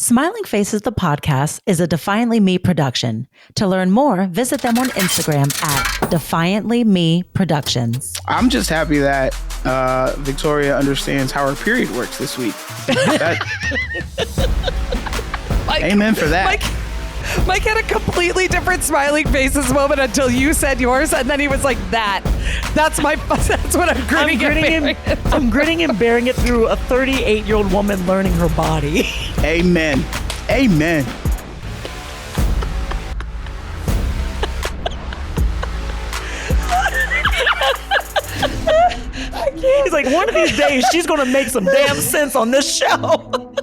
Smiling Faces, the podcast, is a Defiantly Me production. To learn more, visit them on Instagram at Defiantly Me Productions. I'm just happy that Victoria understands how her period works this week. Amen for that. Mike had a completely different Smiling Faces moment until you said yours, and then he was like, that's what I'm gritting. I'm gritting and bearing it through a 38-year-old woman learning her body. Amen. Amen. He's like, one of these days, she's going to make some damn sense on this show.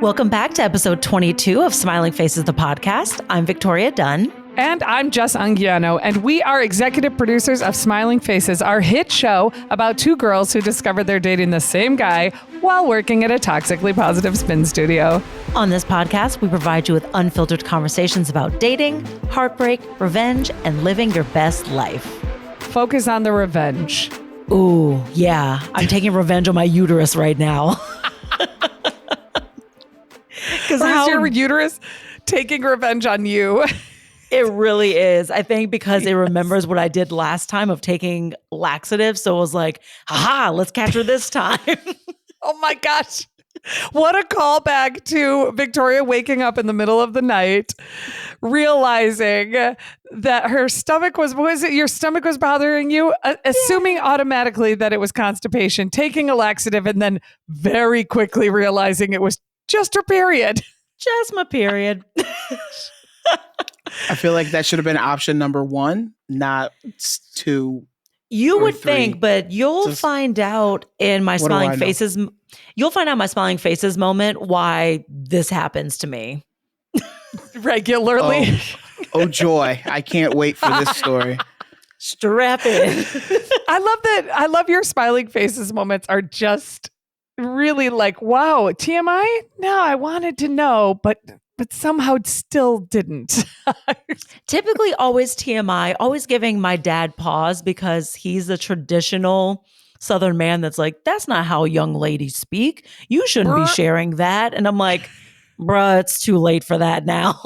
Welcome back to episode 22 of Smiling Faces, the podcast. I'm Victoria Dunn. And I'm Jess Anguiano, and we are executive producers of Smiling Faces, our hit show about two girls who discovered they're dating the same guy while working at a toxically positive spin studio. On this podcast, we provide you with unfiltered conversations about dating, heartbreak, revenge, and living your best life. Focus on the revenge. Ooh, yeah. I'm taking revenge on my uterus right now. Because your uterus taking revenge on you? It really is. I think because it remembers what I did last time of taking laxatives. So it was like, haha, let's catch her this time. Oh my gosh. What a callback to Victoria waking up in the middle of the night, realizing that her stomach your stomach was bothering you, assuming automatically that it was constipation, taking a laxative, and then very quickly realizing it was just her period. Just my period. I feel like that should have been option number one, not two. You would three. think, but you'll find out in my Smiling Faces. You'll find out my Smiling Faces moment why this happens to me regularly. Oh joy! I can't wait for this story. Strap in. I love your Smiling Faces moments are just really like, wow, TMI? No, I wanted to know, but somehow still didn't. Typically always TMI, always giving my dad pause because he's the traditional Southern man that's like, that's not how young ladies speak. You shouldn't be sharing that. And I'm like, bruh, it's too late for that now.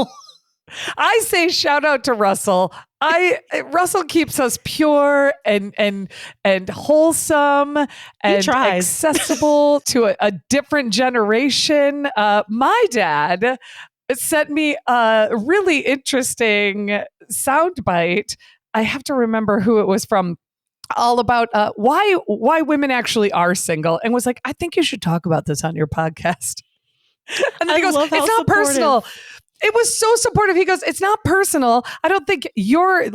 I say shout out to Russell. Russell keeps us pure and wholesome and accessible to a different generation. My dad sent me a really interesting soundbite. I have to remember who it was from. All about why women actually are single, and was like, I think you should talk about this on your podcast. And then he goes, it's not personal. It was so supportive. He goes, it's not personal. I don't think you're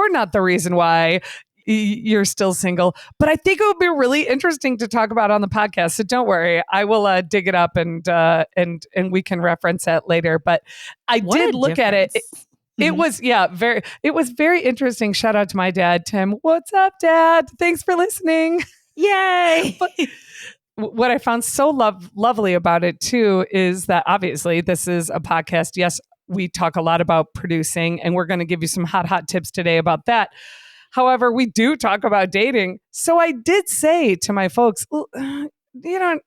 not the reason why you're still single, but I think it would be really interesting to talk about on the podcast. So don't worry, I will dig it up and we can reference that later. But I did look at it. It was very interesting. Shout out to my dad, Tim. What's up, Dad? Thanks for listening. Yay. But what I found so lovely about it too is that obviously this is a podcast. Yes, we talk a lot about producing, and we're going to give you some hot tips today about that. However, we do talk about dating. So I did say to my folks, well, you don't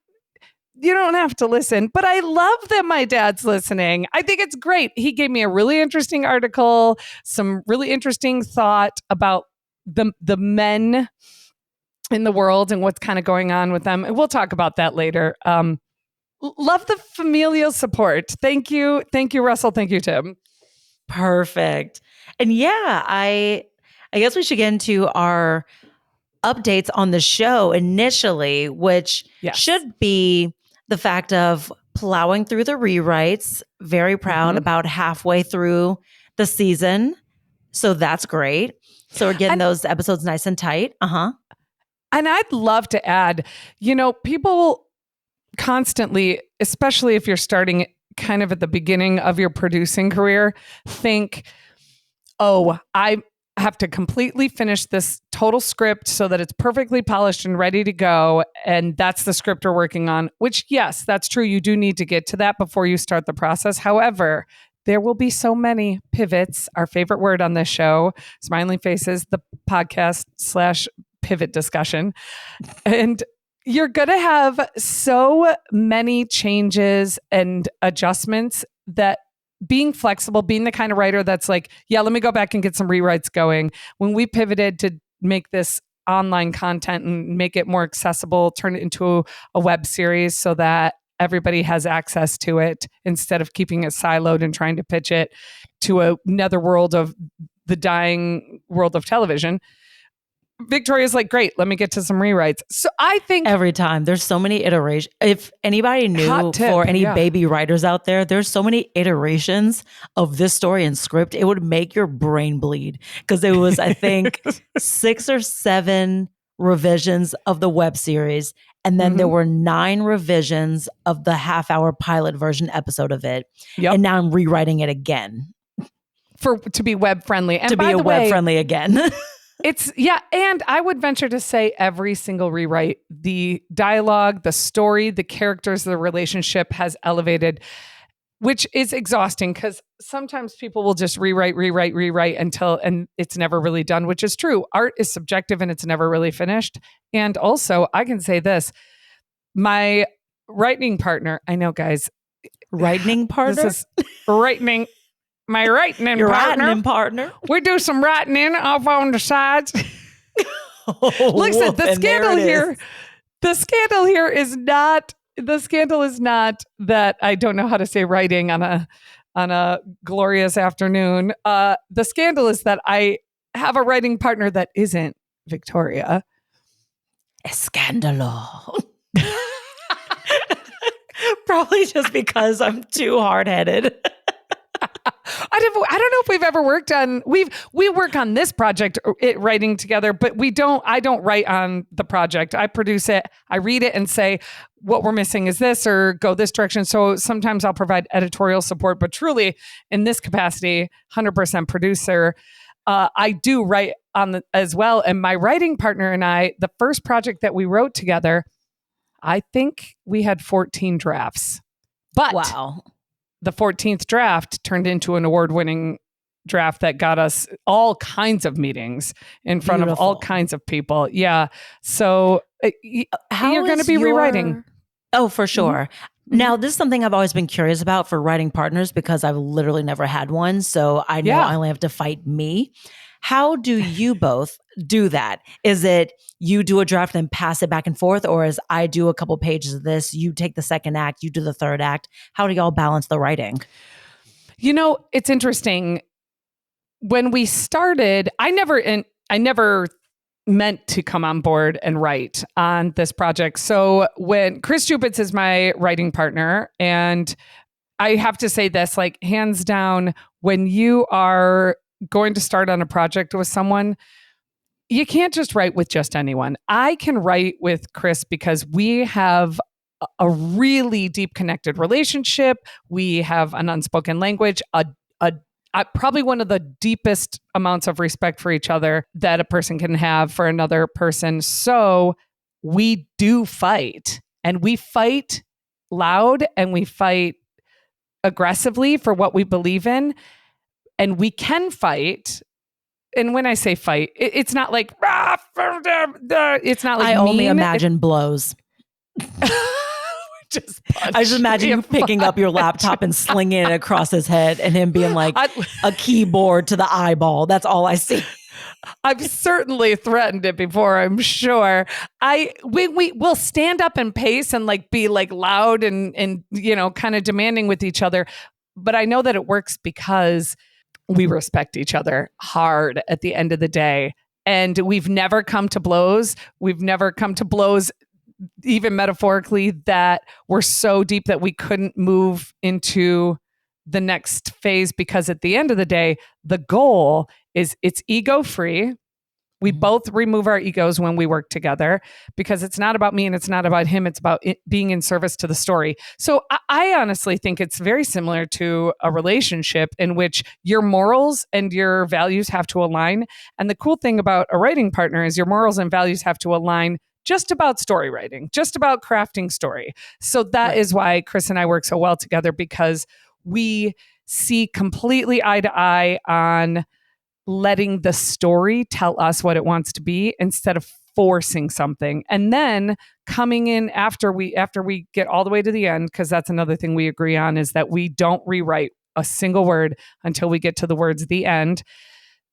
have to listen, but I love that my dad's listening. I think it's great. He gave me a really interesting article, some really interesting thought about the men in the world and what's kind of going on with them. And we'll talk about that later. Love the familial support. Thank you. Thank you, Russell. Thank you, Tim. Perfect. And yeah, I guess we should get into our updates on the show initially, which should be the fact of plowing through the rewrites. Very proud about halfway through the season. So that's great. So we're getting those episodes nice and tight. And I'd love to add, people constantly, especially if you're starting kind of at the beginning of your producing career, think, oh, I have to completely finish this total script so that it's perfectly polished and ready to go. And that's the script we're working on, which, yes, that's true. You do need to get to that before you start the process. However, there will be so many pivots, our favorite word on this show, Smiling Faces, the podcast / pivot discussion. And you're going to have so many changes and adjustments that being flexible, being the kind of writer that's like, yeah, let me go back and get some rewrites going. When we pivoted to make this online content and make it more accessible, turn it into a web series so that everybody has access to it instead of keeping it siloed and trying to pitch it to another world of the dying world of television. Victoria's like, great, let me get to some rewrites. So I think every time there's so many iterations. If anybody knew, for any baby writers out there, there's so many iterations of this story and script, it would make your brain bleed. Because it was, I think, 6 or 7 revisions of the web series. And then there were 9 revisions of the half-hour pilot version episode of it. Yep. And now I'm rewriting it again. To be web friendly. And to be web friendly again. And I would venture to say every single rewrite, the dialogue, the story, the characters, the relationship has elevated, which is exhausting because sometimes people will just rewrite and it's never really done, which is true. Art is subjective and it's never really finished. And also, I can say this, my writing partner, I know guys. Writing partner? This is writing. My writing partner. We do some writing in off on the sides. Listen, the scandal here is not that I don't know how to say writing on a glorious afternoon. The scandal is that I have a writing partner that isn't Victoria. Escandalo. Probably just because I'm too hard-headed. I don't know if we've ever worked on, we work on this project, writing together, but I don't write on the project. I produce it, I read it and say, what we're missing is this, or go this direction. So sometimes I'll provide editorial support, but truly in this capacity, 100% producer, I do write on as well. And my writing partner and I, the first project that we wrote together, I think we had 14 drafts, but wow. The 14th draft turned into an award-winning draft that got us all kinds of meetings in front of all kinds of people. Yeah. So you're going to be rewriting. Oh, for sure. Mm-hmm. Now, this is something I've always been curious about for writing partners because I've literally never had one. So I know I only have to fight me. How do you both do that? Is it you do a draft and pass it back and forth, or is I do a couple pages of this, you take the second act, you do the third act? How do y'all balance the writing? You know, it's interesting. When we started, I never meant to come on board and write on this project. So when Chris Jupitz is my writing partner, and I have to say this, like hands down, when you are going to start on a project with someone, you can't just write with just anyone. I can write with Chris because we have a really deep connected relationship. We have an unspoken language, probably one of the deepest amounts of respect for each other that a person can have for another person. So we do fight, and we fight loud, and we fight aggressively for what we believe in. And we can fight. And when I say fight, it's not like, it's not like I only imagine blows. I just imagine you picking up your laptop and slinging it across his head and him being like a keyboard to the eyeball. That's all I see. I've certainly threatened it before, I'm sure. We will stand up and pace and like be like loud and you know, kind of demanding with each other. But I know that it works because we respect each other hard at the end of the day. And we've never come to blows. We've never come to blows, even metaphorically, that were so deep that we couldn't move into the next phase, because at the end of the day, the goal is it's ego-free. We both remove our egos when we work together, because it's not about me and it's not about him. It's about it being in service to the story. So I honestly think it's very similar to a relationship in which your morals and your values have to align. And the cool thing about a writing partner is your morals and values have to align just about story writing, just about crafting story. So that is why Chris and I work so well together, because we see completely eye to eye on letting the story tell us what it wants to be instead of forcing something. And then coming in after we get all the way to the end, because that's another thing we agree on, is that we don't rewrite a single word until we get to the words "the end."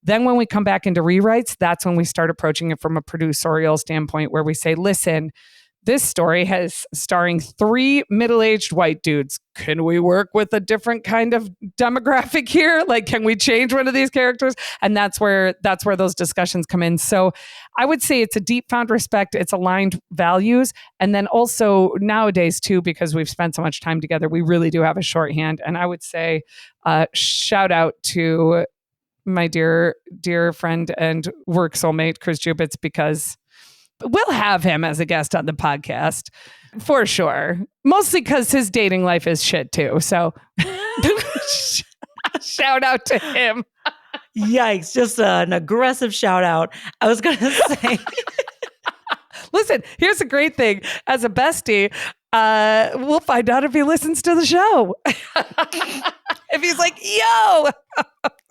Then when we come back into rewrites, that's when we start approaching it from a producerial standpoint, where we say, listen, this story has starring 3 middle-aged white dudes. Can we work with a different kind of demographic here? Like, can we change one of these characters? And that's where those discussions come in. So I would say it's a deep found respect. It's aligned values. And then also nowadays too, because we've spent so much time together, we really do have a shorthand. And I would say shout out to my dear friend and work soulmate, Chris Jubitz, because we'll have him as a guest on the podcast for sure. Mostly because his dating life is shit too. So shout out to him. Yikes. Just an aggressive shout out. I was going to say. Listen, here's a great thing. As a bestie, we'll find out if he listens to the show. If he's like, yo.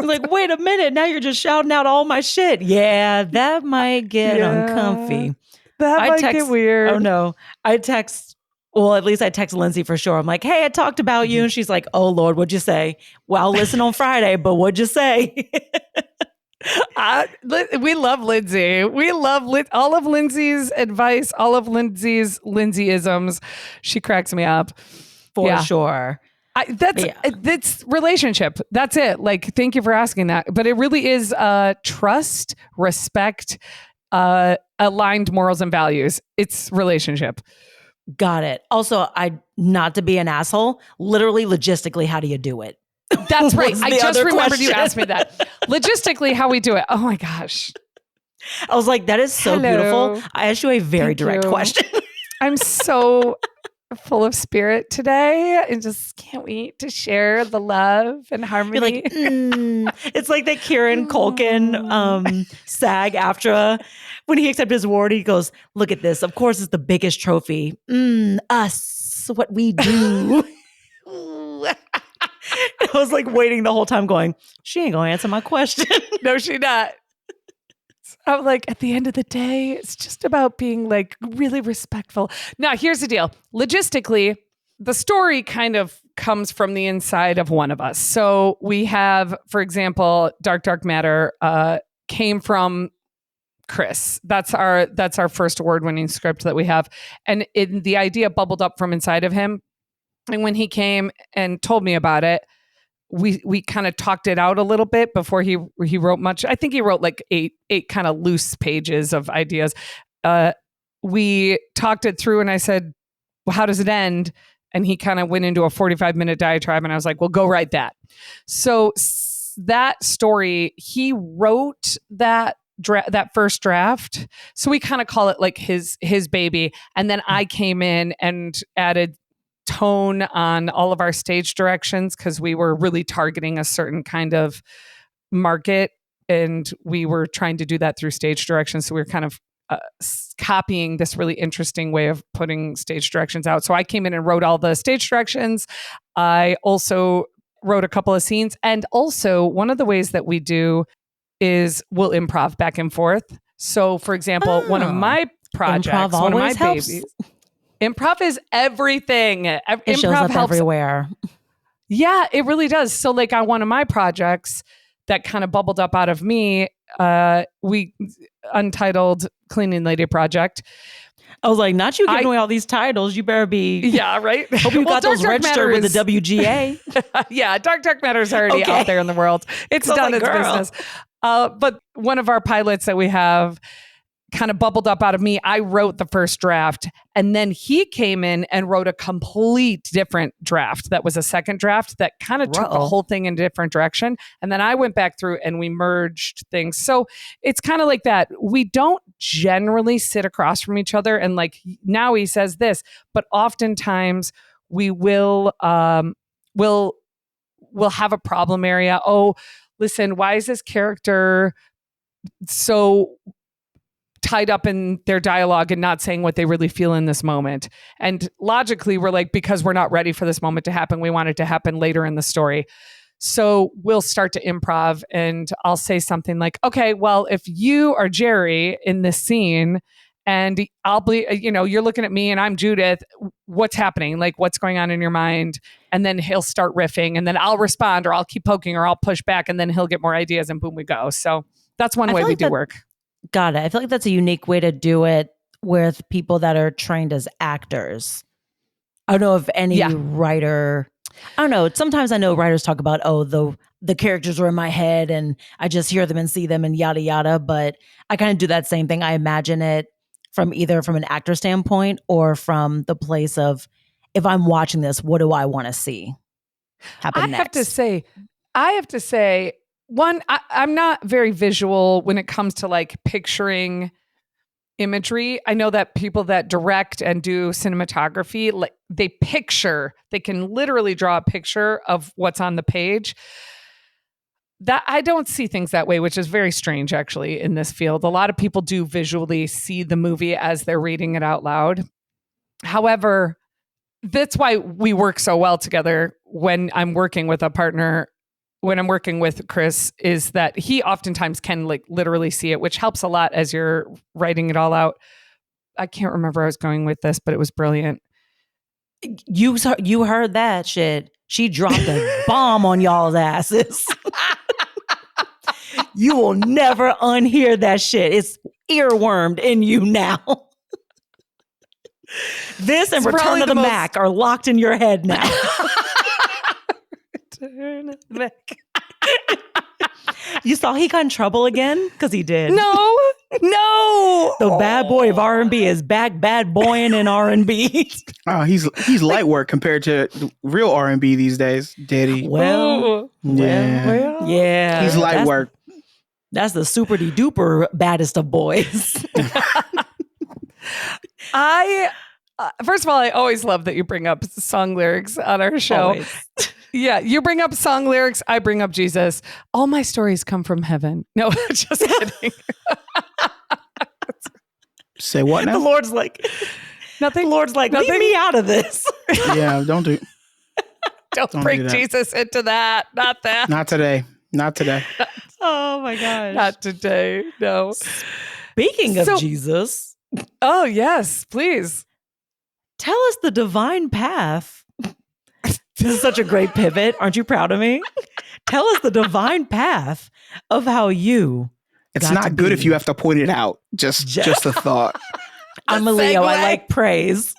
Like, wait a minute. Now you're just shouting out all my shit. Yeah, that might get uncomfy. That might get weird. Oh, no. At least I text Lindsay for sure. I'm like, hey, I talked about you. And she's like, oh, Lord, what'd you say? Well, I'll listen on Friday, but what'd you say? We love Lindsay. We love all of Lindsay's advice, all of Lindsay's Lindsay-isms. She cracks me up. For sure. That's relationship. That's it. Like, thank you for asking that. But it really is trust, respect, aligned morals and values. It's relationship. Got it. Also, not to be an asshole, literally, logistically, how do you do it? That's right. I just remembered you asked me that. Logistically, how we do it. Oh my gosh. I was like, that is so beautiful. I asked you a very direct question. I'm so full of spirit today and just can't wait to share the love and harmony. You're like, It's like that Kieran Culkin SAG-AFTRA when he accepted his award. He goes, look at this. Of course, it's the biggest trophy. Us, what we do. I was like waiting the whole time going, she ain't gonna answer my question. No, she not. I'm like, at the end of the day, it's just about being like really respectful. Now, here's the deal. Logistically, the story kind of comes from the inside of one of us. So we have, for example, Dark Matter came from Chris. That's our first award-winning script that we have. And the idea bubbled up from inside of him. And when he came and told me about it, we kind of talked it out a little bit before he wrote much. I think he wrote like eight kind of loose pages of ideas. We talked it through and I said, well, how does it end? And he kind of went into a 45-minute diatribe and I was like, well, go write that. So that story, he wrote that first draft. So we kind of call it like his baby. And then I came in and added tone on all of our stage directions because we were really targeting a certain kind of market and we were trying to do that through stage directions. So we were kind of copying this really interesting way of putting stage directions out. So I came in and wrote all the stage directions. I also wrote a couple of scenes. And also one of the ways that we do is we'll improv back and forth. So for example, one of my projects, one of my babies, improv is everything. It improv shows up helps everywhere. Yeah, it really does. So like on one of my projects that kind of bubbled up out of me, we untitled Cleaning Lady Project. I was like, not you giving away all these titles. You better be. Yeah, right. Hope you got those registered with the WGA. Yeah, Dark Matter is already out there in the world. It's done its business. But one of our pilots that we have kind of bubbled up out of me. I wrote the first draft and then he came in and wrote a complete different draft. That was a second draft that kind of took the whole thing in a different direction. And then I went back through and we merged things. So it's kind of like that. We don't generally sit across from each other and like, now he says this, but oftentimes we will have a problem area. Oh, listen, why is this character so tied up in their dialogue and not saying what they really feel in this moment? And logically, we're like, because we're not ready for this moment to happen, we want it to happen later in the story. So we'll start to improv and I'll say something like, okay, well, if you are Jerry in this scene and I'll be, you're looking at me and I'm Judith. What's happening? Like, what's going on in your mind? And then he'll start riffing, and then I'll respond, or I'll keep poking, or I'll push back, and then he'll get more ideas, and boom, we go. So that's one way we do work. Got it. I feel like that's a unique way to do it with people that are trained as actors. I don't know if any writer, I don't know. Sometimes I know writers talk about, the characters are in my head and I just hear them and see them and yada, yada. But I kind of do that same thing. I imagine it from either from an actor standpoint or from the place of, if I'm watching this, what do I want to see happen next? I have to say, one, I'm not very visual when it comes to like picturing imagery. I know that people that direct and do cinematography, like they can literally draw a picture of what's on the page. That I don't see things that way, which is very strange actually in this field. A lot of people do visually see the movie as they're reading it out loud. However, that's why we work so well together when I'm working with a partner, when I'm working with Chris, is that he oftentimes can like literally see it, which helps a lot as you're writing it all out. I can't remember where I was going with this, but it was brilliant. You heard that shit. She dropped a bomb on y'all's asses. You will never unhear that shit. It's earwormed in you now. This and Return of the Mac are locked in your head now. Return of the Mac. You saw he got in trouble again? Because he did. No. The bad boy of R&B is back bad boying in R&B. Oh, he's light work compared to real R&B these days, Diddy. Well, yeah. He's light work. That's the super duper baddest of boys. First of all, I always love that you bring up song lyrics on our show. Yeah, you bring up song lyrics, I bring up Jesus. All my stories come from heaven. No, just kidding. Say what now? The Lord's like, nothing. The Lord's like, leave me out of this. Yeah, don't bring Jesus into that. Not that. Not today. Oh my gosh. Not today. No. Speaking of Jesus. Oh, yes, please. Tell us the divine path. This is such a great pivot. Aren't you proud of me? Tell us the divine path of how you. It's not good if you have to point it out. Just a thought. I'm a Leo. I like praise.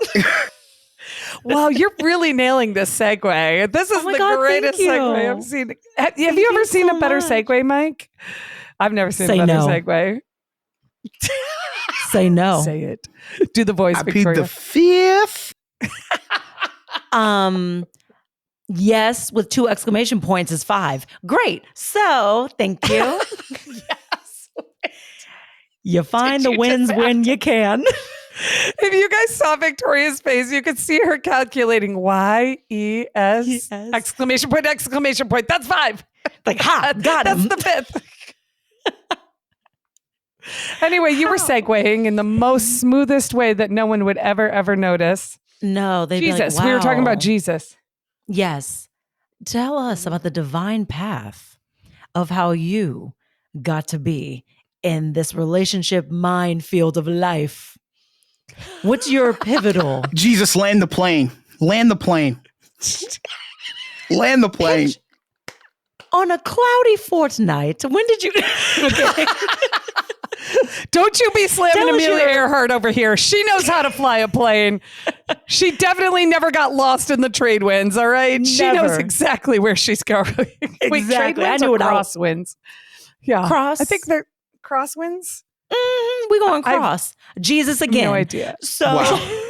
Wow, you're really nailing this segue. This is the greatest segue I've seen. Have you ever seen a better segue, Mike? I've never seen a better segue. Say no. Say it. Do the voice, I Victoria. plead the fifth. Yes, with 2 exclamation points is 5. Great. So, thank you. Yes. You find the wins when you can. If you guys saw Victoria's face, you could see her calculating YES exclamation point. That's 5. Like, got That's him. the 5th. Anyway, you were segueing in the most smoothest way that no one would ever notice. No, they'd be like, wow. We were talking about Jesus. Yes. Tell us about the divine path of how you got to be in this relationship minefield of life. What's your pivotal? Jesus, land the plane. Land the plane. On a cloudy fortnight. When did you? Okay. Don't you be slamming Amelia Earhart over here. She knows how to fly a plane. She definitely never got lost in the trade winds, all right? Never. She knows exactly where she's going. Exactly. Wait, trade winds or crosswinds? Yeah. Cross. I think they're crosswinds. We going cross. Jesus again. No idea. So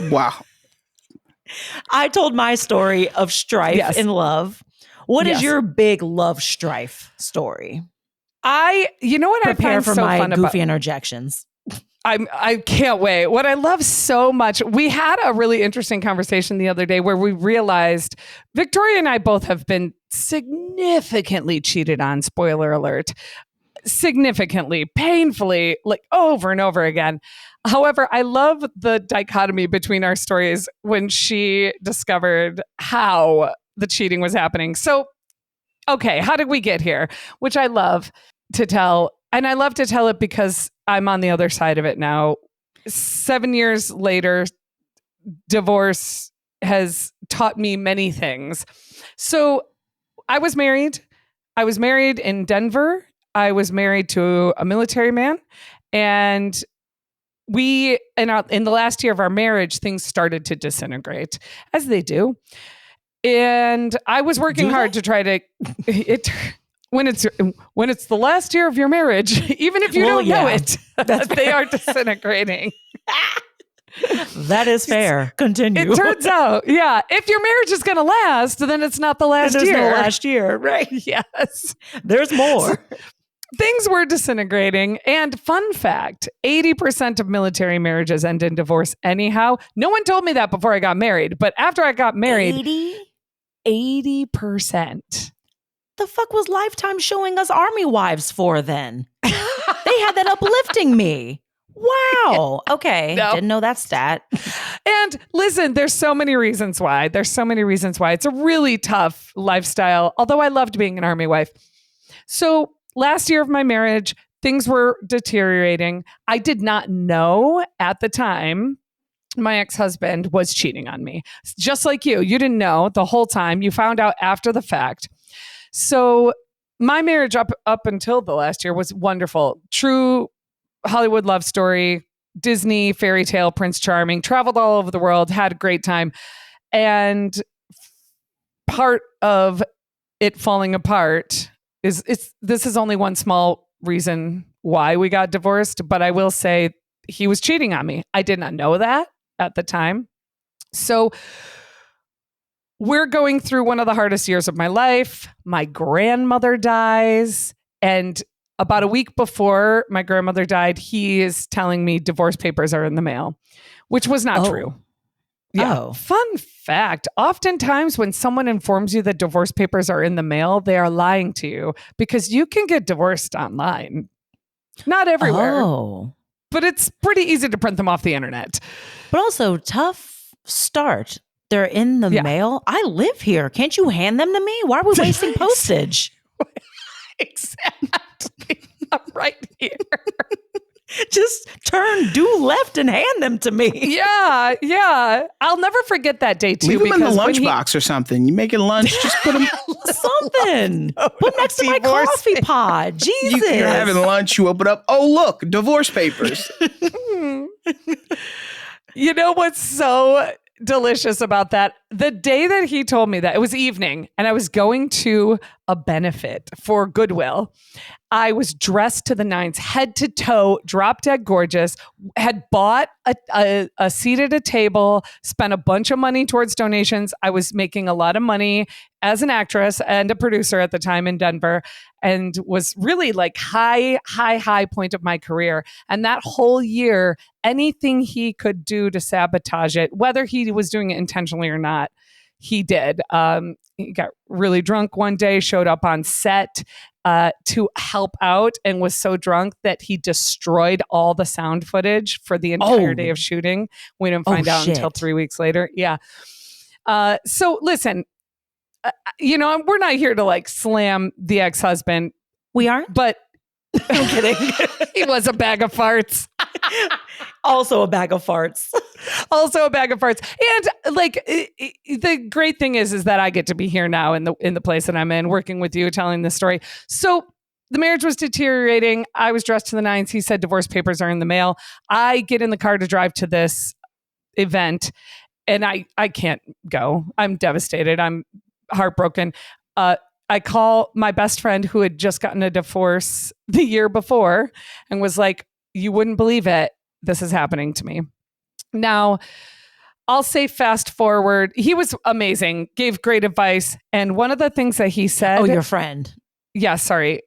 wow. I told my story of strife in love. What is your big love strife story? You know what Prepare I find for so my fun goofy about interjections. I can't wait. What I love so much, we had a really interesting conversation the other day where we realized Victoria and I both have been significantly cheated on, spoiler alert, significantly, painfully, like over and over again. However, I love the dichotomy between our stories when she discovered how the cheating was happening. So, okay, how did we get here? Which I love to tell. And I love to tell it because I'm on the other side of it now. 7 years later, divorce has taught me many things. So I was married. I was married in Denver. I was married to a military man. And in the last year of our marriage, things started to disintegrate, as they do. And I was working hard to try to when it's the last year of your marriage, even if you don't know it, they are disintegrating. That is fair. Continue. It turns out, if your marriage is going to last, then it's not the last year. No last year, right? Yes. There's more. Things were disintegrating. And fun fact, 80% of military marriages end in divorce anyhow. No one told me that before I got married, but after I got married, 80%. The fuck was Lifetime showing us Army wives for then? They had that uplifting me. Wow. Okay. No. Didn't know that stat. And listen, there's so many reasons why. It's a really tough lifestyle, although I loved being an Army wife. So last year of my marriage, things were deteriorating. I did not know at the time my ex-husband was cheating on me. Just like you. You didn't know the whole time. You found out after the fact. So my marriage up until the last year was wonderful. True Hollywood love story, Disney, fairy tale, Prince Charming, traveled all over the world, had a great time. And part of it falling apart this is only one small reason why we got divorced, but I will say he was cheating on me. I did not know that at the time. So we're going through one of the hardest years of my life. My grandmother dies, and about a week before my grandmother died, he is telling me divorce papers are in the mail, which was not true. Yeah. Oh. Fun fact. Oftentimes when someone informs you that divorce papers are in the mail, they are lying to you because you can get divorced online. Not everywhere. But it's pretty easy to print them off the internet. But also tough start. They're in the mail. I live here. Can't you hand them to me? Why are we wasting postage? Exactly. I'm right here. Just turn due left and hand them to me. Yeah. I'll never forget that day too. Leave them in the lunchbox or something. You make it lunch, just put them something. Put next to my coffee pod. Jesus. You're having lunch. You open up. Oh, look, divorce papers. You know what's so delicious about that? The day that he told me that, it was evening, and I was going to a benefit for Goodwill. I was dressed to the nines, head to toe, drop dead gorgeous, had bought a seat at a table, spent a bunch of money towards donations. I was making a lot of money as an actress and a producer at the time in Denver, and was really like high point of my career. And that whole year, anything he could do to sabotage it, whether he was doing it intentionally or not, he did. He got really drunk one day, showed up on set to help out, and was so drunk that he destroyed all the sound footage for the entire day of shooting. We didn't find out until 3 weeks later. Yeah. So listen, we're not here to like slam the ex-husband. We aren't? But I'm kidding. He was a bag of farts. Also a bag of farts. And like the great thing is that I get to be here now in the place that I'm in, working with you, telling this story. So the marriage was deteriorating. I was dressed to the nines. He said divorce papers are in the mail. I get in the car to drive to this event, and I can't go. I'm devastated. I'm heartbroken. I call my best friend who had just gotten a divorce the year before and was like, you wouldn't believe it. This is happening to me. Now, I'll say fast forward. He was amazing, gave great advice. And one of the things that he said... Oh, your friend. Yeah, sorry.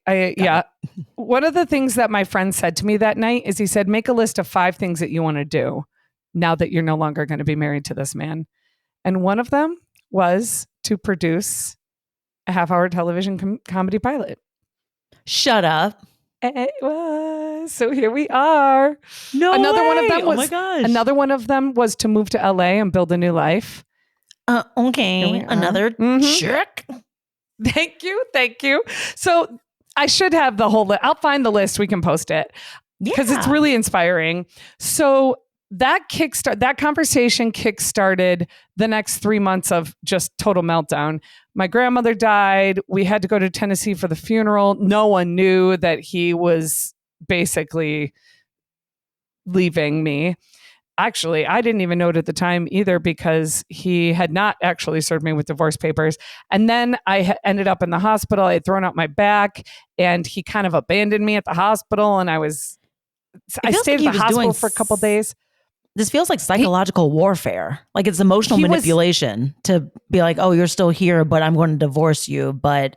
One of the things that my friend said to me that night is he said, make a list of 5 things that you want to do now that you're no longer going to be married to this man. And one of them was to produce a half-hour television comedy pilot. Shut up. It was. So here we are. Another one of them was, oh my gosh. Another one of them was to move to LA and build a new life. Okay. Another check. Thank you. So I should have the whole list. I'll find the list. We can post it because it's really inspiring. So that conversation kickstarted the next 3 months of just total meltdown. My grandmother died. We had to go to Tennessee for the funeral. No one knew that he was basically leaving me. Actually, I didn't even know it at the time either because he had not actually served me with divorce papers. And then I ended up in the hospital. I had thrown out my back and he kind of abandoned me at the hospital. And I stayed at the hospital for a couple of days. This feels like psychological warfare. Like it's emotional manipulation to be like, oh, you're still here, but I'm going to divorce you. But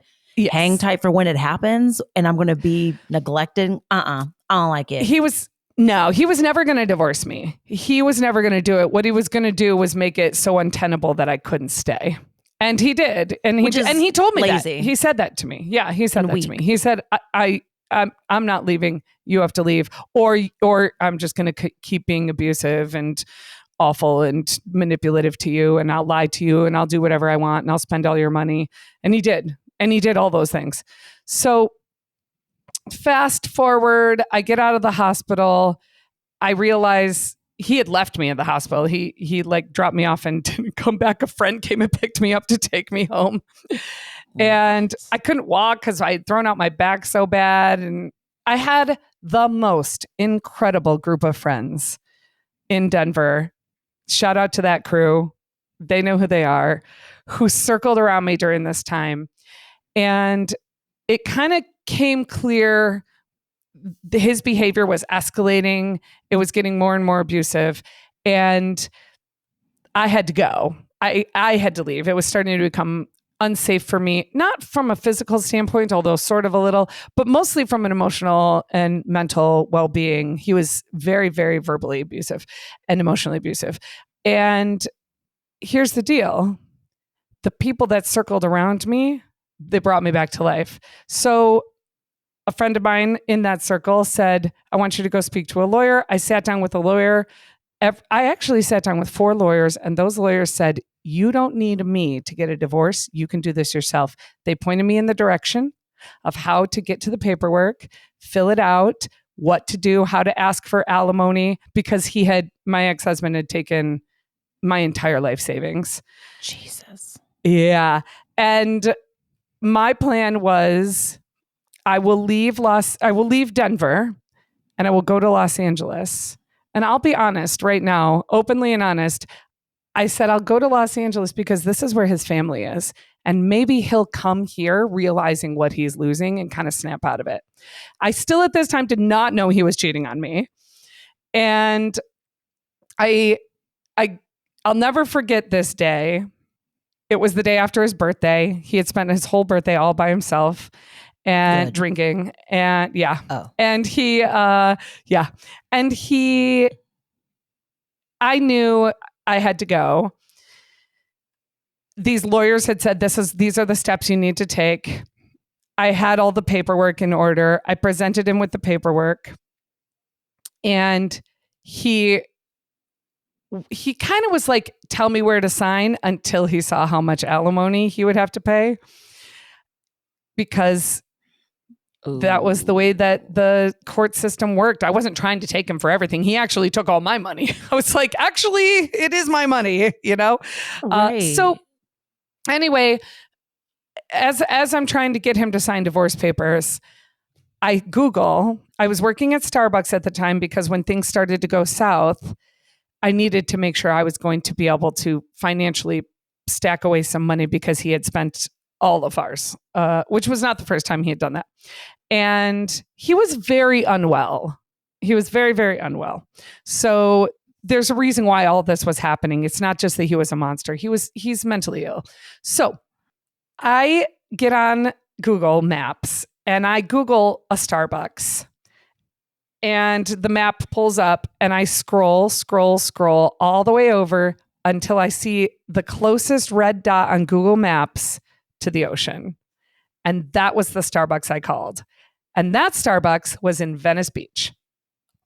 hang tight for when it happens and I'm going to be neglected. I don't like it. He was never going to divorce me. He was never going to do it. What he was going to do was make it so untenable that I couldn't stay. And he did. And he told me lazy. That. He said that to me. Yeah, he said that to me. He said, I'm not leaving. You have to leave. Or I'm just going to keep being abusive and awful and manipulative to you. And I'll lie to you and I'll do whatever I want and I'll spend all your money. And he did. And he did all those things. So fast forward, I get out of the hospital. I realize he had left me at the hospital. He like dropped me off and didn't come back. A friend came and picked me up to take me home. And I couldn't walk because I had thrown out my back so bad. And I had the most incredible group of friends in Denver. Shout out to that crew. They know who they are, who circled around me during this time. And it kind of came clear his behavior was escalating. It was getting more and more abusive. And I had to go. I had to leave. It was starting to become unsafe for me, not from a physical standpoint, although sort of a little, but mostly from an emotional and mental well-being. He was very, very verbally abusive and emotionally abusive. And here's the deal. The people that circled around me, they brought me back to life. So a friend of mine in that circle said, I want you to go speak to a lawyer. I sat down with a lawyer. I actually sat down with 4 lawyers, and those lawyers said, you don't need me to get a divorce. You can do this yourself. They pointed me in the direction of how to get to the paperwork, fill it out, what to do, how to ask for alimony, because my ex-husband had taken my entire life savings. Jesus. Yeah. And my plan was I will leave Denver and I will go to Los Angeles. And I'll be honest right now, openly and honest. I said, I'll go to Los Angeles because this is where his family is. And maybe he'll come here realizing what he's losing and kind of snap out of it. I still at this time did not know he was cheating on me. And I'll never forget this day. It was the day after his birthday. He had spent his whole birthday all by himself and drinking. And and I knew I had to go. These lawyers had said, these are the steps you need to take. I had all the paperwork in order. I presented him with the paperwork. And he kind of was like, tell me where to sign, until he saw how much alimony he would have to pay. Because that was the way that the court system worked. I wasn't trying to take him for everything. He actually took all my money. I was like, actually, it is my money, you know? Right. So anyway, as I'm trying to get him to sign divorce papers, I was working at Starbucks at the time because when things started to go south, I needed to make sure I was going to be able to financially stack away some money because he had spent all of ours, which was not the first time he had done that. And he was very unwell. He was very, very unwell. So there's a reason why all this was happening. It's not just that he was a monster. He's mentally ill. So I get on Google Maps and I Google a Starbucks. And the map pulls up and I scroll all the way over until I see the closest red dot on Google Maps to the ocean. And that was the Starbucks I called. And that Starbucks was in Venice Beach.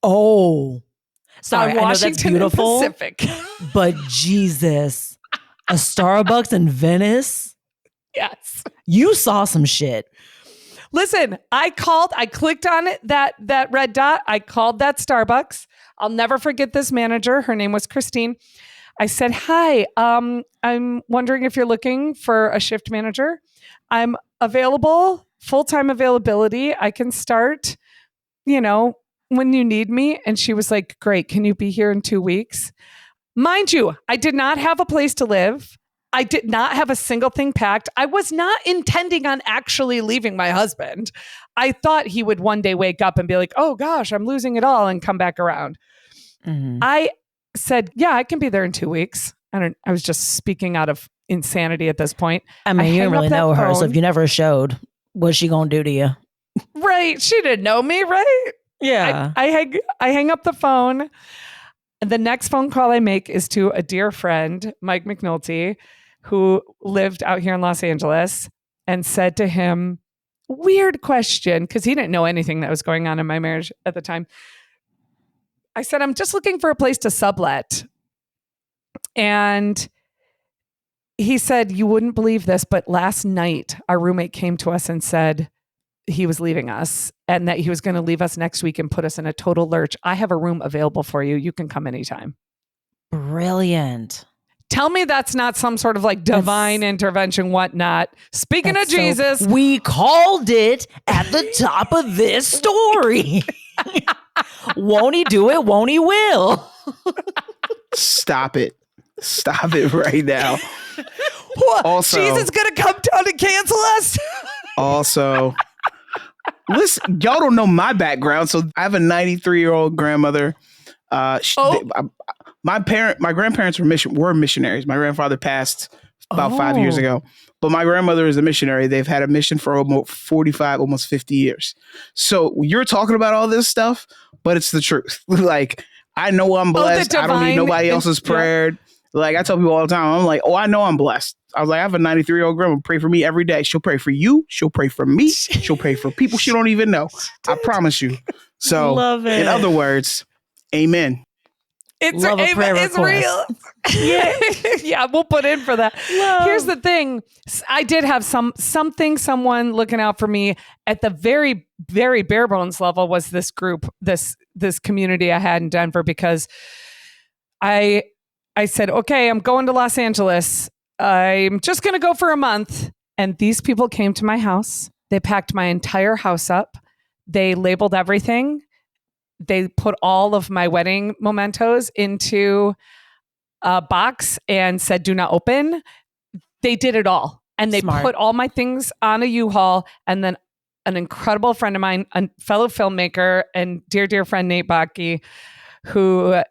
Oh, sorry, I know that's beautiful, Pacific. But Jesus, a Starbucks in Venice? Yes. You saw some shit. Listen, I clicked on it, that red dot. I called that Starbucks. I'll never forget this manager. Her name was Christine. I said, hi, I'm wondering if you're looking for a shift manager. I'm available, full-time availability. I can start, when you need me. And she was like, great. Can you be here in 2 weeks? Mind you, I did not have a place to live. I did not have a single thing packed. I was not intending on actually leaving my husband. I thought he would one day wake up and be like, oh gosh, I'm losing it all, and come back around. Mm-hmm. I said, yeah, I can be there in 2 weeks. I was just speaking out of insanity at this point. I mean, you didn't really know her, so if you never showed, what's she gonna do to you? Right. She didn't know me, right? Yeah. I hang up the phone. And the next phone call I make is to a dear friend, Mike McNulty, who lived out here in Los Angeles, and said to him, weird question, because he didn't know anything that was going on in my marriage at the time. I said, I'm just looking for a place to sublet. And he said, you wouldn't believe this, but last night our roommate came to us and said he was leaving us and that he was going to leave us next week and put us in a total lurch. I have a room available for you. You can come anytime. Brilliant. Tell me that's not some sort of like divine intervention, whatnot. Speaking of Jesus. We called it at the top of this story. Won't he do it? Won't he will? Stop it. Stop it right now. What? Also, Jesus going to come down and cancel us? Also, listen, y'all don't know my background. So I have a 93-year-old grandmother. My grandparents were missionaries. My grandfather passed about 5 years ago, but my grandmother is a missionary. They've had a mission for almost 45, almost 50 years. So you're talking about all this stuff, but it's the truth. Like, I know I'm blessed. I don't need nobody else's prayer. Yeah. Like I tell people all the time, I'm like, I know I'm blessed. I was like, I have a 93-year-old grandma pray for me every day. She'll pray for you. She'll pray for me. She'll pray for people she don't even know. I promise you. So love it. In other words, amen. It's real. Yeah, we'll put in for that. Love. Here's the thing. I did have someone looking out for me at the very, very bare bones level was this group, this community I had in Denver, because I said, okay, I'm going to Los Angeles. I'm just going to go for a month. And these people came to my house. They packed my entire house up. They labeled everything. They put all of my wedding mementos into a box and said, do not open. They did it all. And they put all my things on a U-Haul. And then an incredible friend of mine, a fellow filmmaker and dear, dear friend, Nate Bakke, who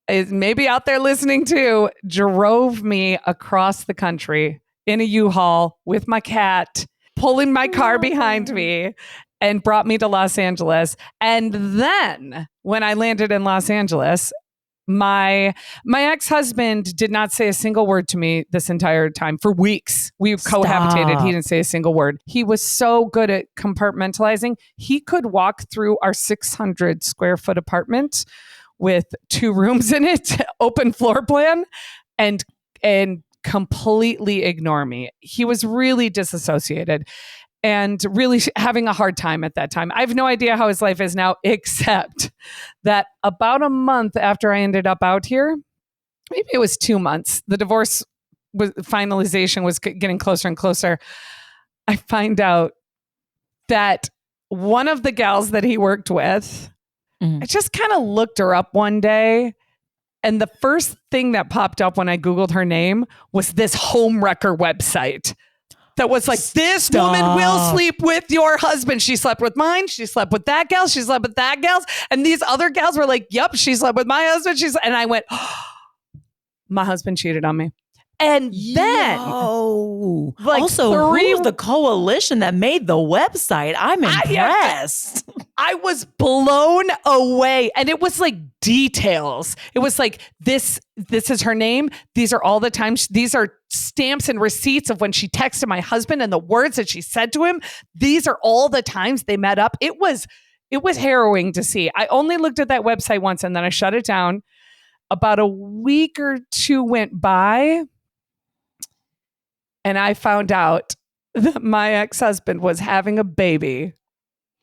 is maybe out there listening too, drove me across the country in a U-Haul with my cat, pulling my car behind me, and brought me to Los Angeles. And then when I landed in Los Angeles, my ex-husband did not say a single word to me this entire time for weeks. We cohabitated. He didn't say a single word. He was so good at compartmentalizing. He could walk through our 600 square foot apartment with 2 rooms in it, open floor plan, and completely ignore me. He was really disassociated and really having a hard time at that time. I have no idea how his life is now, except that about a month after I ended up out here, maybe it was 2 months, the divorce finalization was getting closer and closer. I find out that one of the gals that he worked with, I just kind of looked her up one day, and the first thing that popped up when I Googled her name was this homewrecker website that was like, this woman will sleep with your husband. She slept with mine. She slept with that gal. She slept with that gal. And these other gals were like, yep, she slept with my husband. And I went, my husband cheated on me. And then, like, also, who's the coalition that made the website? I'm impressed. I was blown away. And it was like details. It was like, this is her name. These are all the times. These are stamps and receipts of when she texted my husband and the words that she said to him. These are all the times they met up. It was harrowing to see. I only looked at that website once and then I shut it down. About a week or 2 went by. And I found out that my ex-husband was having a baby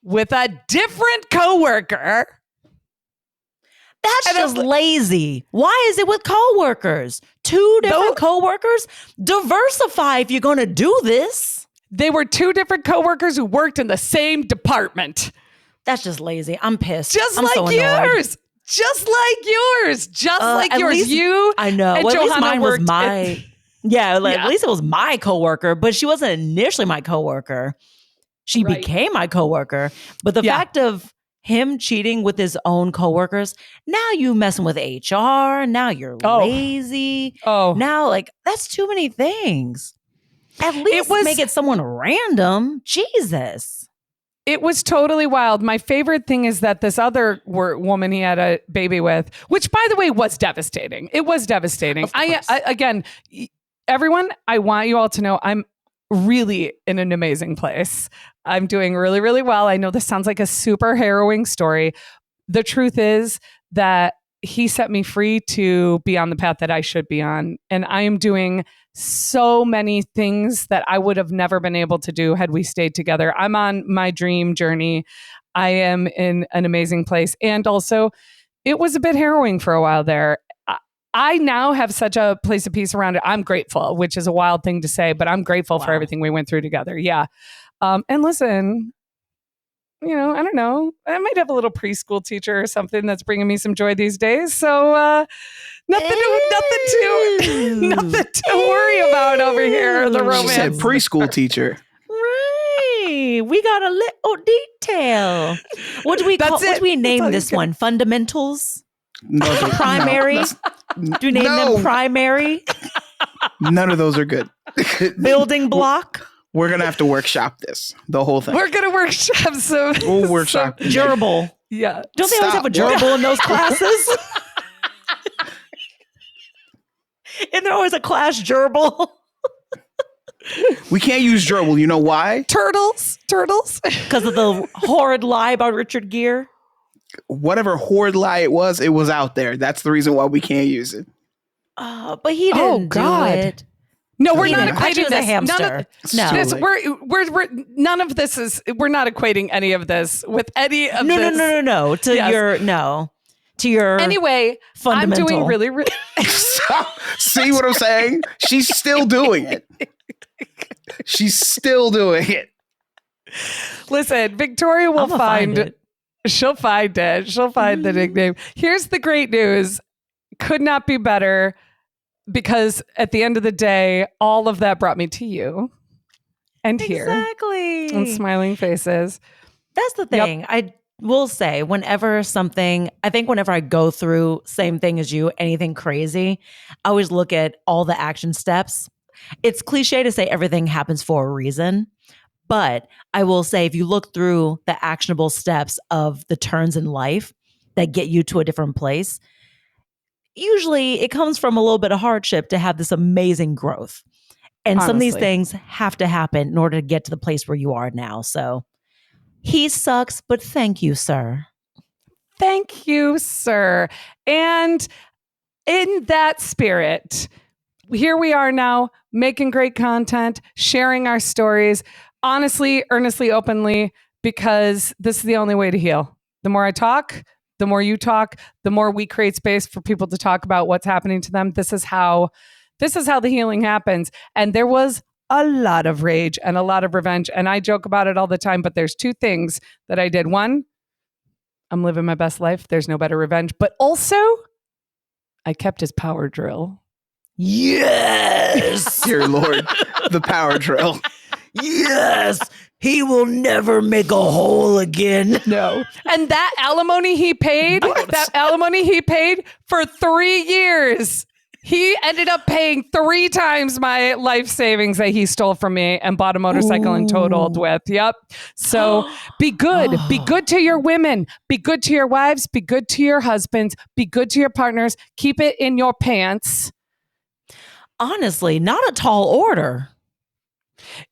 with a different coworker. That's just lazy. Why is it with coworkers? 2 different coworkers? Diversify if you're going to do this. They were 2 different coworkers who worked in the same department. That's just lazy. I'm pissed. I'm like so yours. Just like yours. Just like yours. Least, you. I know. And well, at Johanna least mine was my. At least it was my coworker, but she wasn't initially my coworker. She became my coworker. But the fact of him cheating with his own coworkers, now you messing with HR. Now you're lazy. Now that's too many things. At least make it someone random. Jesus. It was totally wild. My favorite thing is that this other woman he had a baby with, which by the way was devastating. It was devastating. Again, everyone, I want you all to know I'm really in an amazing place. I'm doing really, really well. I know this sounds like a super harrowing story. The truth is that he set me free to be on the path that I should be on. And I am doing so many things that I would have never been able to do had we stayed together. I'm on my dream journey. I am in an amazing place. And also, it was a bit harrowing for a while there. I now have such a place of peace around it. I'm grateful, which is a wild thing to say, but I'm grateful for everything we went through together. Yeah. And listen, I don't know. I might have a little preschool teacher or something that's bringing me some joy these days. So nothing to worry about over here. The romance. She said preschool teacher. Right. We got a little detail. What do we call? What do we name this one? Fundamentals. No, primary. No, do you name them primary? None of those are good. Building block. We're going to have to workshop this, the whole thing. We're going to workshop some. We'll workshop. Gerbil. Yeah. Don't they always have a gerbil in those classes? And there always a class gerbil. We can't use gerbil. You know why? Turtles. Because of the horrid lie by Richard Gere. Whatever horrid lie it was out there. That's the reason why we can't use it. But he didn't do it. No, we're not equating this. A hamster. We're none of this is. We're not equating any of this with any of this. No. To your anyway. Fundamental. I'm doing really. See what I'm saying? She's still doing it. She's still doing it. Listen, Victoria will find it. She'll find it. She'll find the nickname. Here's the great news. Could not be better. Because at the end of the day, all of that brought me to you and here. Exactly. And smiling faces. That's the thing. Yep. I will say whenever I go through same thing as you, anything crazy, I always look at all the action steps. It's cliche to say everything happens for a reason. But I will say if you look through the actionable steps of the turns in life that get you to a different place, usually it comes from a little bit of hardship to have this amazing growth. And some of these things have to happen in order to get to the place where you are now. So he sucks, but thank you, sir. Thank you, sir. And in that spirit, here we are now making great content, sharing our stories, honestly, earnestly, openly, because this is the only way to heal. The more I talk, the more you talk, the more we create space for people to talk about what's happening to them. This is how the healing happens. And there was a lot of rage and a lot of revenge. And I joke about it all the time, but there's 2 things that I did. One, I'm living my best life. There's no better revenge. But also, I kept his power drill. Yes. Dear Lord, the power drill. Yes. He will never make a hole again. No. And that alimony he paid for 3 years. He ended up paying 3 times my life savings that he stole from me and bought a motorcycle and totaled with. Yep. So be good. Be good to your women. Be good to your wives. Be good to your husbands. Be good to your partners. Keep it in your pants. Honestly, not a tall order.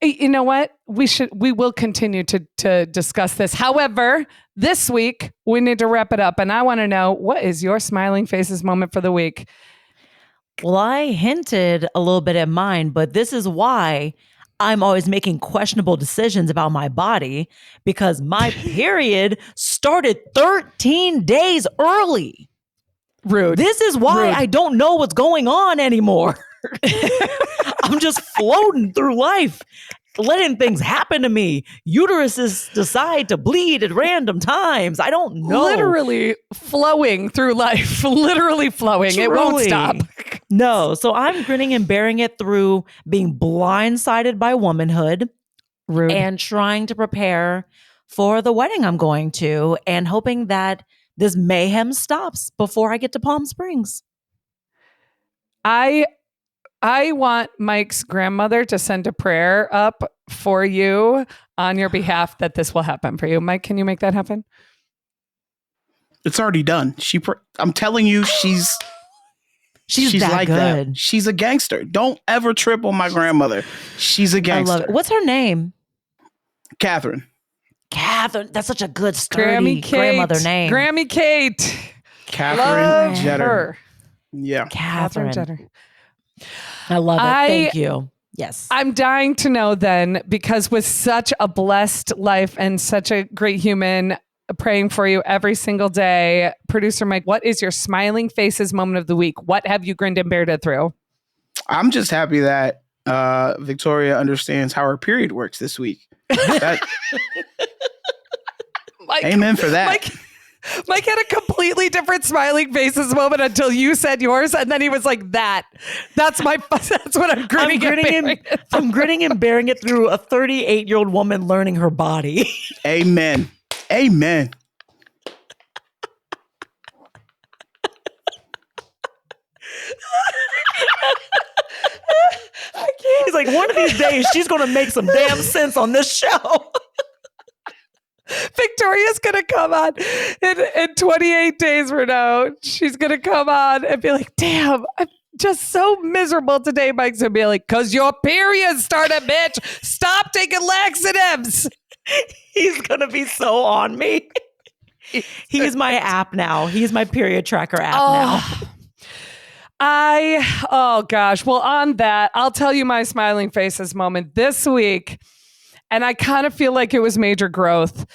You know what? We will continue to discuss this. However, this week we need to wrap it up. And I want to know, what is your smiling faces moment for the week? Well, I hinted a little bit at mine, but this is why I'm always making questionable decisions about my body, because my period started 13 days early. Rude. This is why I don't know what's going on anymore. I'm just floating through life, letting things happen to me. Uteruses decide to bleed at random times. I don't know. Literally flowing through life. Literally flowing. Truly. It won't stop. No. So I'm grinning and bearing it through being blindsided by womanhood. Rude. And trying to prepare for the wedding I'm going to and hoping that this mayhem stops before I get to Palm Springs. I want Mike's grandmother to send a prayer up for you on your behalf that this will happen for you. Mike, can you make that happen? It's already done. I'm telling you, she's that like good. that. She's a gangster. Don't ever trip on my grandmother. She's a gangster. I love it. What's her name? Catherine. That's such a good, sturdy grandmother name. Grammy Kate. Catherine Jetter. Her. Yeah. Catherine Jetter. I love it. Thank you. Yes. I'm dying to know then, because with such a blessed life and such a great human praying for you every single day, producer Mike, what is your smiling faces moment of the week? What have you grinned and bared it through? I'm just happy that Victoria understands how her period works this week. Mike, amen for that. Mike had a completely different smiling faces moment until you said yours, and then he was like, that's what I'm grinning. I'm grinning and bearing it through a 38-year-old woman learning her body. Amen. Amen. I can't. He's like, one of these days she's going to make some damn sense on this show. Victoria's going to come on in 28 days from now. She's going to come on and be like, damn, I'm just so miserable today. Mike's going to be like, because your period started, bitch. Stop taking laxatives. He's going to be so on me. He's my app now. He's my period tracker app now. Oh gosh. Well, on that, I'll tell you my smiling faces moment this week. And I kind of feel like it was major growth.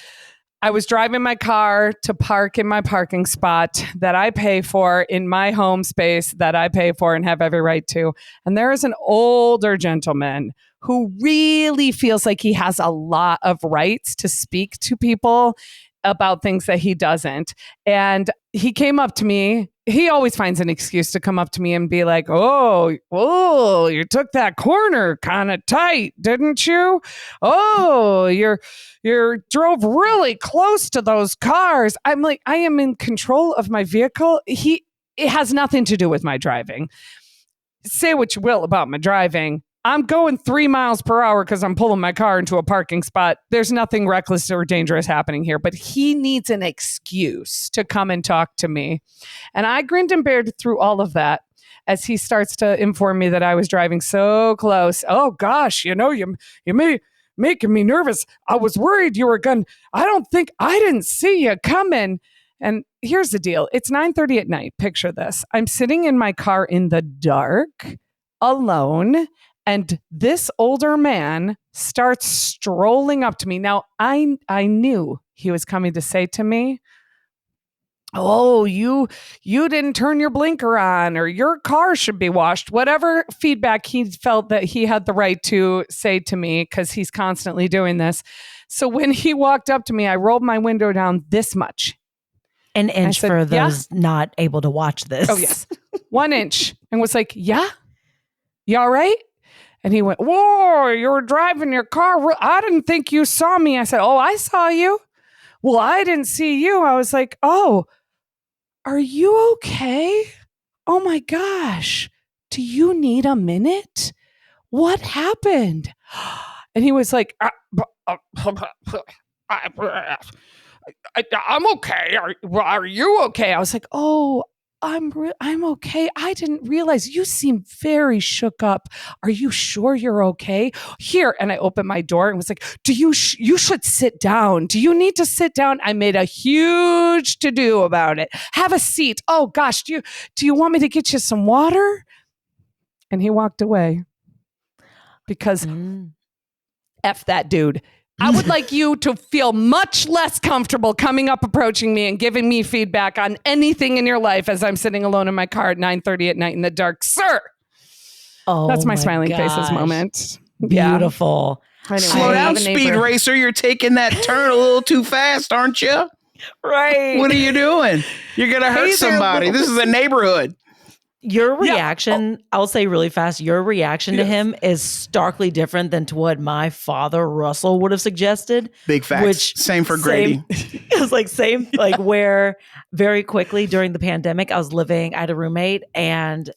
I was driving my car to park in my parking spot that I pay for in my home space that I pay for and have every right to. And there is an older gentleman who really feels like he has a lot of rights to speak to people about things that he doesn't. And he came up to me. He always finds an excuse to come up to me and be like, oh, you took that corner kind of tight, didn't you? Oh, you drove really close to those cars. I'm like, I am in control of my vehicle. It has nothing to do with my driving. Say what you will about my driving. I'm going 3 miles per hour because I'm pulling my car into a parking spot. There's nothing reckless or dangerous happening here, but he needs an excuse to come and talk to me. And I grinned and bared through all of that as he starts to inform me that I was driving so close. Oh gosh, you may making me nervous. I was worried you were I didn't see you coming. And here's the deal. It's 9:30 at night. Picture this. I'm sitting in my car in the dark, alone. And this older man starts strolling up to me. Now, I knew he was coming to say to me, oh, you didn't turn your blinker on, or your car should be washed. Whatever feedback he felt that he had the right to say to me, because he's constantly doing this. So when he walked up to me, I rolled my window down this much. An inch said, for those not able to watch this. Oh, yes. 1 inch. And was like, yeah? You all right? And he went, whoa, you were driving your car. I didn't think you saw me. I said, oh, I saw you. Well, I didn't see you. I was like, oh, are you okay? Oh my gosh. Do you need a minute? What happened? And he was like, I'm okay. Are you okay? I was like, oh, I'm okay. I didn't realize. You seem very shook up. Are you sure you're okay? Here. And I opened my door and was like, you should sit down. Do you need to sit down? I made a huge to-do about it. Have a seat. Oh gosh, do you want me to get you some water? And he walked away because F that dude. I would like you to feel much less comfortable coming up, approaching me and giving me feedback on anything in your life as I'm sitting alone in my car at 9:30 at night in the dark, sir. Oh, that's my smiling faces moment. Beautiful. Yeah. Slow down, speed racer. You're taking that turn a little too fast, aren't you? Right. What are you doing? You're going to hurt somebody. This is a neighborhood. Your reaction, I'll say really fast, your reaction to him is starkly different than to what my father, Russell, would have suggested. Big facts. Which, same for Grady. It was like like where very quickly during the pandemic, I had a roommate and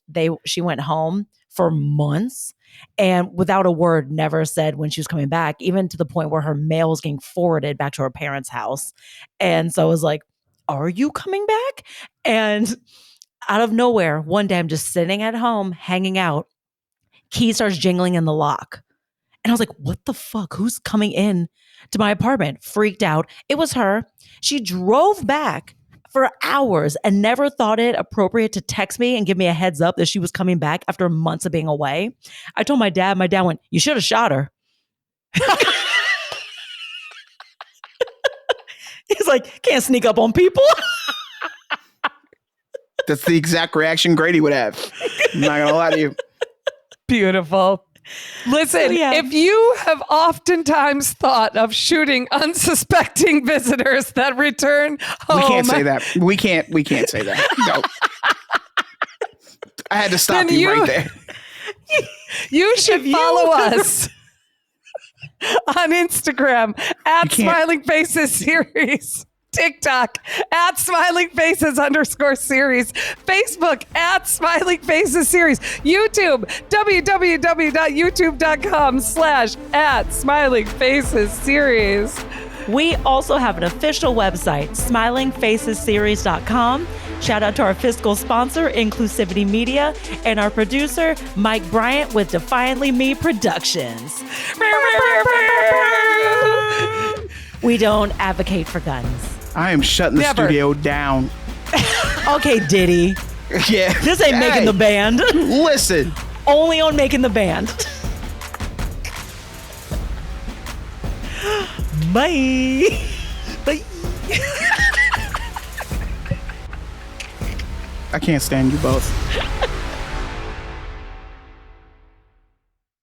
she went home for months and without a word never said when she was coming back, even to the point where her mail was getting forwarded back to her parents' house. And so I was like, are you coming back? And out of nowhere, one day I'm just sitting at home, hanging out. Key starts jingling in the lock. And I was like, what the fuck? Who's coming in to my apartment? Freaked out. It was her. She drove back for hours and never thought it appropriate to text me and give me a heads up that she was coming back after months of being away. I told my dad. My dad went, you should have shot her. He's like, can't sneak up on people. That's the exact reaction Grady would have. I'm not going to lie to you. Beautiful. Listen, if you have oftentimes thought of shooting unsuspecting visitors that return home. We can't say that. We can't say that. No. I had to stop you right there. You should follow us on Instagram at Smiling Faces Series. TikTok at Smiling Faces _series, Facebook at Smiling Faces Series, YouTube, www.youtube.com/ at Smiling Faces Series. We also have an official website, smilingfacesseries.com. Shout out to our fiscal sponsor, Inclusivity Media, and our producer, Mike Bryant with Defiantly Me Productions. We don't advocate for guns. I am shutting the studio down. Okay, Diddy. Yeah. This ain't making the band. Listen. Only on making the band. Bye. Bye. I can't stand you both.